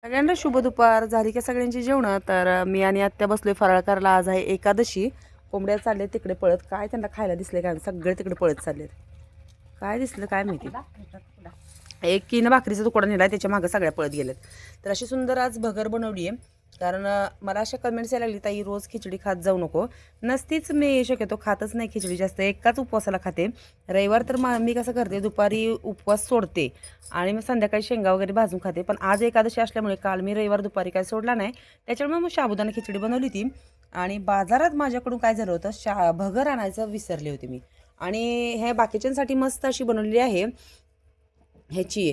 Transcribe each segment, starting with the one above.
सगळ्यांना शुभ दुपार. झाली का सगळ्यांची जेवणं? तर मी आणि आत्या बसलोय फराळ करायला. आज आहे एकादशी. कोंबड्या चालले तिकडे पळत. काय त्यांना खायला दिसले काय? सगळे तिकडे पळत चाललेत. काय दिसलं काय माहिती. एक कीनं भाकरीचा तुकडा नेला, त्याच्या मागं सगळ्या पळत गेल्यात. तर अशी सुंदर आज भगर बनवली आहे. कारण मला अशा कमेंट्स यायला लागली, ताई रोज खिचडी खात जाऊ नको. नसतीच, मी शक्यतो खातच नाही खिचडी जास्त, एकाच उपवासाला खाते. रविवार तर मी कसं करते, दुपारी उपवास सोडते आणि मग संध्याकाळी शेंगा वगैरे भाजून खाते. पण आज एकादशी असल्यामुळे काल मी रविवार दुपारी काय सोडला नाही, त्याच्यामुळे मग साबुदाणा खिचडी बनवली होती. आणि बाजारात माझ्याकडून काय झालं होतं, भगर आणायचं विसरले होते मी. आणि हे बाकीच्यांसाठी मस्त अशी बनवलेली आहे ह्याची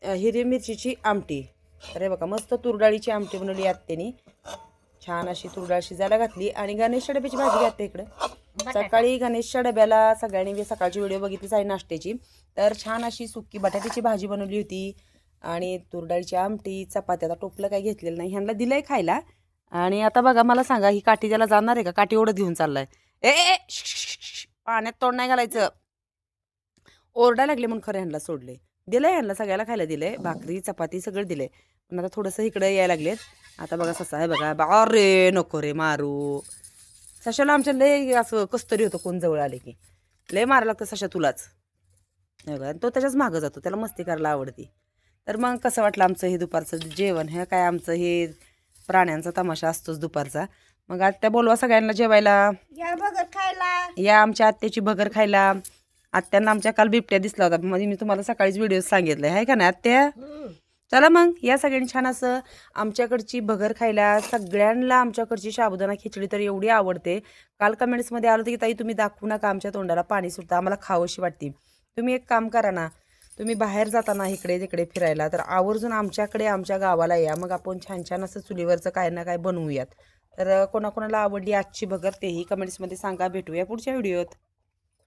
हिरवी मिरचीची आमटी. तर हे बघा, मस्त तुरडाळीची आमटी बनवली आत्यानी. छान अशी तुरडाळ शिजायला घातली. आणि गणेशच्या डब्याची भाजी घातली इकडं. सकाळी गणेशच्या डब्याला सगळ्यांनी सकाळची व्हिडिओ बघितलीच आहे नाश्त्याची. तर छान अशी सुकी बटाट्याची भाजी बनवली होती आणि तुरडाळीची आमटी, चपाती. आता टोपलं काही घेतलेलं नाही, ह्यांना दिलंय खायला. आणि आता बघा, मला सांगा, ही काठी त्याला जाणार आहे का? काठी ओढत घेऊन चाललाय. ए पाण्यात तोंड नाही घालायचं. ओरडा लागले म्हणून खरं ह्यांना सोडले. दिलंय ह्यांना सगळ्याला खायला दिलंय, भाकरी चपाती सगळं दिलंय. पण आता थोडंसं इकडे यायला लागलेत. आता बघा ससा आहे बघा. अरे नको रे मारू. सशाला आमच्या लय असं कस्तरी होतं कोण जवळ आले की. लय मारा लागतं सशा तुलाच. बघा, तो त्याच्याच मागं जातो, त्याला मस्ती करायला आवडती. तर मग कसं वाटलं आमचं हे दुपारचं जेवण? हे काय आमचं हे प्राण्यांचा तमाशा असतोच दुपारचा. मग आत्या बोलवा सगळ्यांना जेवायला. या भगर खायला. या आमच्या आत्याची भगर खायला. आत्यांना आमच्या काल बिबट्या दिसला होता, म्हणजे मी तुम्हाला सकाळीच व्हिडिओ सांगितलं आहे का नाही आत्या? चला मग या सगळ्यांनी छान असं आमच्याकडची भगर खायला. सगळ्यांना आमच्याकडची साबुदाणा खिचडी तर एवढी आवडते. काल कमेंट्समध्ये आलं होतं की ताई तुम्ही दाखवू नका, आमच्या तोंडाला पाणी सुटतं, आम्हाला खावंशी वाटते. तुम्ही एक काम करा ना, तुम्ही बाहेर जाताना इकडे तिकडे फिरायला, तर आवर्जून आमच्याकडे आमच्या गावाला या. मग आपण छान छान असं चुलीवरचं काय ना काय बनवूयात. तर कोणाकोणाला आवडली आजची भगर तेही कमेंट्समध्ये सांगा. भेटूया पुढच्या व्हिडिओत.